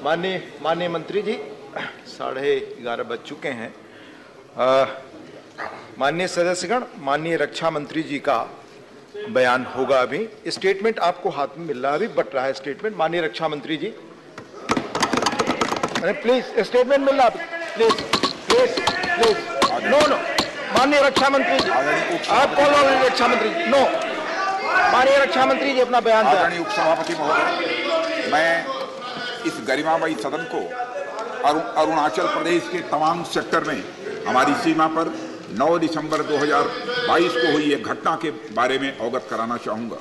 माननीय मंत्री जी, 11:30 बज चुके हैं। माननीय सदस्यगण, माननीय रक्षा मंत्री जी का बयान होगा। अभी स्टेटमेंट आपको हाथ में मिल रहा है, अभी बट रहा है स्टेटमेंट। माननीय रक्षा मंत्री जी, अरे प्लीज स्टेटमेंट मिल रहा है, please please please. No no, माननीय रक्षा मंत्री जी, आप कॉल ऑन रक्षा मंत्री जी। नो, माननीय रक्षा मंत्री जी अपना बयान। आदरणीय उपसभापति महोदय, मैं इस गरिमामयी सदन को अरुणाचल प्रदेश के तवांग सेक्टर में हमारी सीमा पर 9 दिसंबर 2022 को हुई एक घटना के बारे में अवगत कराना चाहूंगा।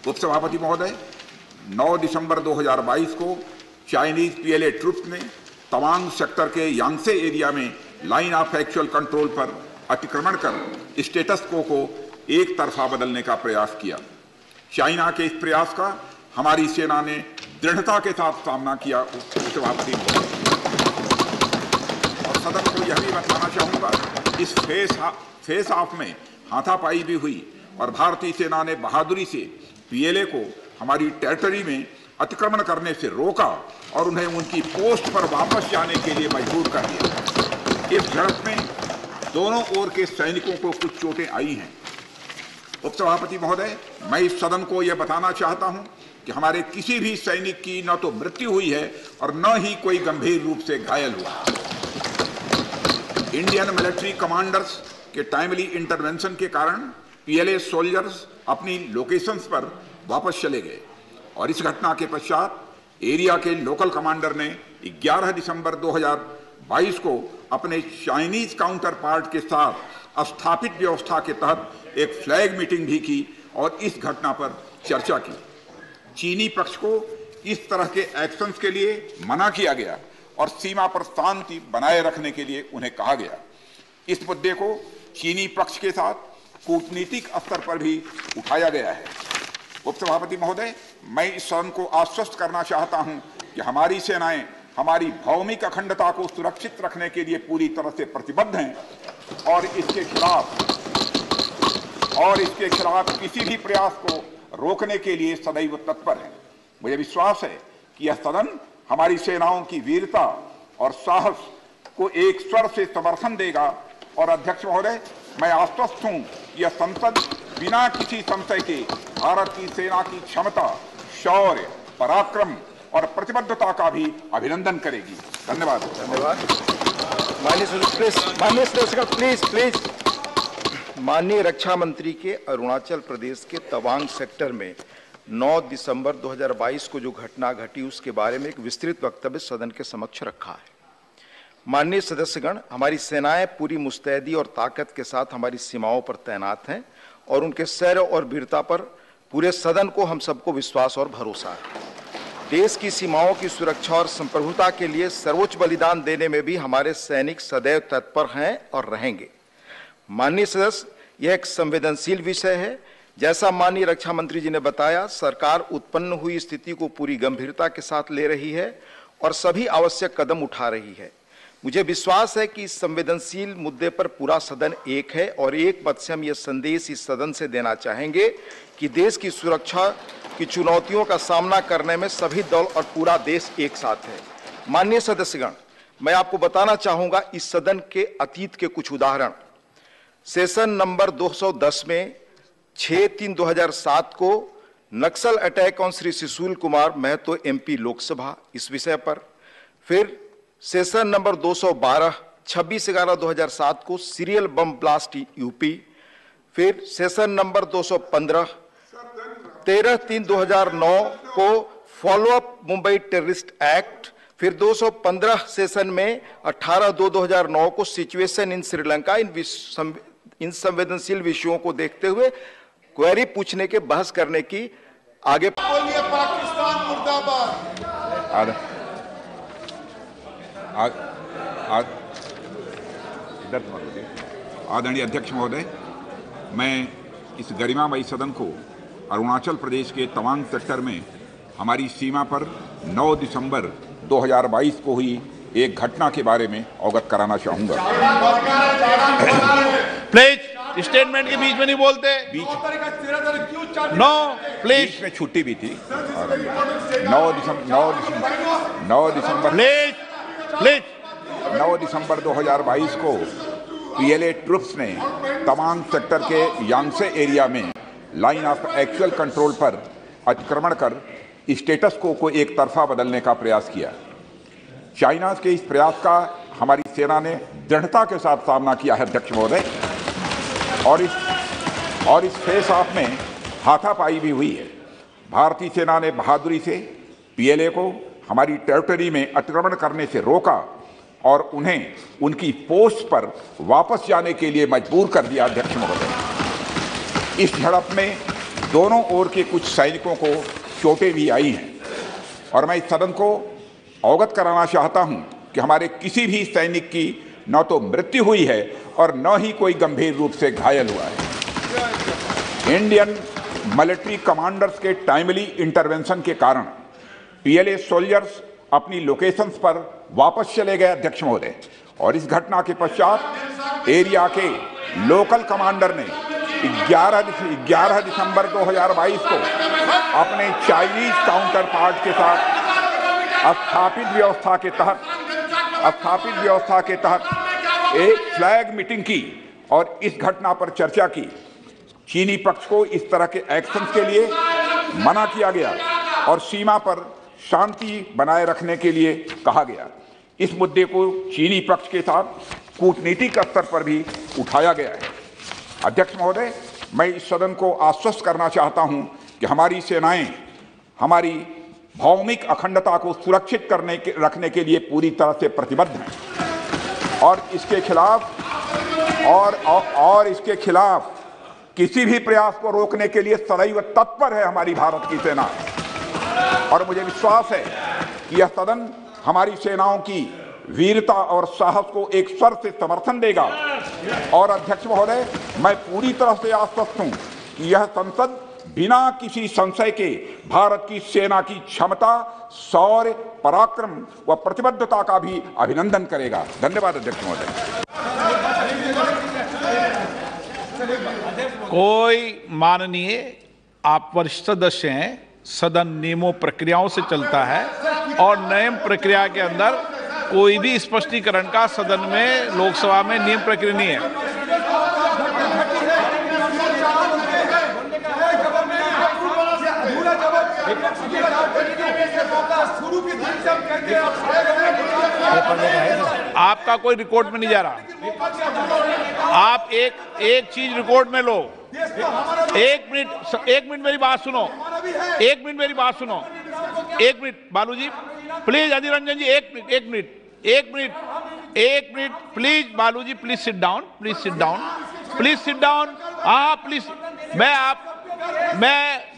उपसभापति महोदय, 9 दिसंबर 2022 को चाइनीज पीएलए ट्रुप्स ने तवांग सेक्टर के यांगसे एरिया में लाइन ऑफ एक्चुअल कंट्रोल पर अतिक्रमण कर स्टेटस को एक तरफा बदलने का प्रयास किया। चाइना के इस प्रयास का हमारी सेना ने दृढ़ता के साथ सामना किया। उपसभापति और सदन को यह भी बताना चाहूंगा, इस फेस ऑफ में हाथापाई भी हुई और भारतीय सेना ने बहादुरी से पीएलए को हमारी टेरिटरी में अतिक्रमण करने से रोका और उन्हें उनकी पोस्ट पर वापस जाने के लिए मजबूर कर दिया। इस झड़प में दोनों ओर के सैनिकों को कुछ चोटें आई हैं। उपसभापति महोदय, मैं इस सदन को यह बताना चाहता हूं कि हमारे किसी भी सैनिक की न तो मृत्यु हुई है और न ही कोई गंभीर रूप से घायल हुआ। इंडियन मिलिट्री कमांडर्स के टाइमली इंटरवेंशन के कारण पीएलए सोल्जर्स अपनी लोकेशंस पर वापस चले गए और इस घटना के पश्चात एरिया के लोकल कमांडर ने 11 दिसंबर 2022 को अपने चाइनीज काउंटर पार्ट के साथ स्थापित व्यवस्था के तहत एक फ्लैग मीटिंग भी की और इस घटना पर चर्चा की। चीनी पक्ष को इस तरह के एक्शंस के लिए मना किया गया और सीमा पर शांति बनाए रखने के लिए उन्हें कहा गया। इस मुद्दे को चीनी पक्ष के साथ कूटनीतिक स्तर पर भी उठाया गया है। उपसभापति महोदय, मैं इस सदन को आश्वस्त करना चाहता हूं कि हमारी सेनाएं हमारी भौमिक अखंडता को सुरक्षित रखने के लिए पूरी तरह से प्रतिबद्ध हैं और इसके खिलाफ किसी भी प्रयास को रोकने के लिए सदैव तत्पर है। मुझे विश्वास है कि यह सदन हमारी सेनाओं की वीरता और साहस को एक स्वर से समर्थन देगा और अध्यक्ष महोदय, मैं आश्वस्त हूं कि यह संसद बिना किसी संशय के भारत की सेना की क्षमता, शौर्य, पराक्रम और प्रतिबद्धता का भी अभिनंदन करेगी। धन्यवाद। माननीय रक्षा मंत्री के अरुणाचल प्रदेश के तवांग सेक्टर में 9 दिसंबर 2022 को जो घटना घटी उसके बारे में एक विस्तृत वक्तव्य सदन के समक्ष रखा है। माननीय सदस्यगण, हमारी सेनाएं पूरी मुस्तैदी और ताकत के साथ हमारी सीमाओं पर तैनात हैं और उनके शौर्य और वीरता पर पूरे सदन को हम सबको विश्वास और भरोसा है। देश की सीमाओं की सुरक्षा और संप्रभुता के लिए सर्वोच्च बलिदान देने में भी हमारे सैनिक सदैव तत्पर हैं और रहेंगे। माननीय सदस्य, यह एक संवेदनशील विषय है। जैसा माननीय रक्षा मंत्री जी ने बताया, सरकार उत्पन्न हुई स्थिति को पूरी गंभीरता के साथ ले रही है और सभी आवश्यक कदम उठा रही है। मुझे विश्वास है कि इस संवेदनशील मुद्दे पर पूरा सदन एक है और एक मत से हम यह संदेश इस सदन से देना चाहेंगे कि देश की सुरक्षा की चुनौतियों का सामना करने में सभी दल और पूरा देश एक साथ है। माननीय सदस्यगण, मैं आपको बताना चाहूंगा इस सदन के अतीत के कुछ उदाहरण। सेशन नंबर 210 में 6/3/2007 को Naxal attack on Shri Sushil Kumar Mahato MP Lok Sabha, इस विषय पर। फिर सेशन नंबर 212 26/11/2007 को सीरियल बम ब्लास्ट यूपी। फिर सेशन नंबर 215 13/3/2009 को फॉलोअप मुंबई टेररिस्ट एक्ट। फिर 215 सेशन में 18/2/2009 को सिचुएशन इन श्रीलंका। इन संवेदनशील विषयों को देखते हुए क्वेरी पूछने के बहस करने की आगे। पाकिस्तान मुर्दाबाद। आदरणीय अध्यक्ष महोदय, मैं इस गरिमामयी सदन को अरुणाचल प्रदेश के तवांग सेक्टर में हमारी सीमा पर 9 दिसंबर 2022 को हुई एक घटना के बारे में अवगत कराना चाहूंगा। प्लीज स्टेटमेंट के बीच में नहीं बोलते। नो प्लीज, बीच में छुट्टी भी थी। 9 दिसंबर 2022 को पीएलए ट्रुप्स ने तवांग सेक्टर के यांगसे एरिया में लाइन ऑफ एक्चुअल कंट्रोल पर अतिक्रमण कर स्टेटस को एक तरफा बदलने का प्रयास किया। चाइना के इस प्रयास का हमारी सेना ने दृढ़ता के साथ सामना किया है अध्यक्ष महोदय, और इस फेस ऑफ में हाथापाई भी हुई है। भारतीय सेना ने बहादुरी से पीएलए को हमारी टेरिटरी में अतिक्रमण करने से रोका और उन्हें उनकी पोस्ट पर वापस जाने के लिए मजबूर कर दिया अध्यक्ष महोदय। इस झड़प में दोनों ओर के कुछ सैनिकों को चोटें भी आई हैं और मैं इस सदन को अवगत कराना चाहता हूं कि हमारे किसी भी सैनिक की न तो मृत्यु हुई है और न ही कोई गंभीर रूप से घायल हुआ है। इंडियन मिलिट्री कमांडर्स के टाइमली इंटरवेंशन के कारण पीएलए सोल्जर्स अपनी लोकेशंस पर वापस चले गए अध्यक्ष महोदय, और इस घटना के पश्चात एरिया के लोकल कमांडर ने 11 दिसंबर 2022 को अपने चाइनीज काउंटर पार्ट के साथ स्थापित व्यवस्था के तहत एक फ्लैग मीटिंग की और इस घटना पर चर्चा की। चीनी पक्ष को इस तरह के एक्शंस के लिए मना किया गया और सीमा पर शांति बनाए रखने के लिए कहा गया। इस मुद्दे को चीनी पक्ष के साथ कूटनीतिक स्तर पर भी उठाया गया है। अध्यक्ष महोदय, मैं इस सदन को आश्वस्त करना चाहता हूं कि हमारी सेनाएं हमारी भौमिक अखंडता को सुरक्षित रखने के लिए पूरी तरह से प्रतिबद्ध हैं और इसके खिलाफ किसी भी प्रयास को रोकने के लिए सदैव तत्पर है हमारी भारत की सेना। और मुझे विश्वास है कि यह सदन हमारी सेनाओं की वीरता और साहस को एक स्वर से समर्थन देगा। और अध्यक्ष महोदय, मैं पूरी तरह से आश्वस्त हूं कि यह संसद बिना किसी संशय के भारत की सेना की क्षमता, शौर्य, पराक्रम व प्रतिबद्धता का भी अभिनंदन करेगा। धन्यवाद अध्यक्ष महोदय। कोई माननीय, आप वरिष्ठ सदस्य हैं, सदन नियमों प्रक्रियाओं से चलता है और नियम प्रक्रिया के अंदर कोई भी स्पष्टीकरण का सदन में, लोकसभा में नियम प्रक्रिया नहीं है। आपका कोई रिकॉर्ड में नहीं जा रहा। आप एक चीज रिकॉर्ड में लो। एक मिनट मेरी बात सुनो। एक मिनट बालू जी प्लीज, अधीर रंजन जी एक मिनट प्लीज, बालू जी प्लीज सिट डाउन। हाँ प्लीज, मैं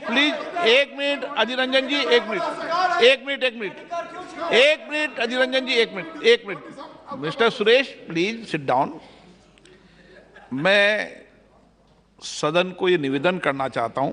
प्लीज एक मिनट, अधीर रंजन जी एक मिनट, अधीर रंजन जी एक minute. Mister Suresh please sit down. मैं सदन को ये निवेदन करना चाहता हूं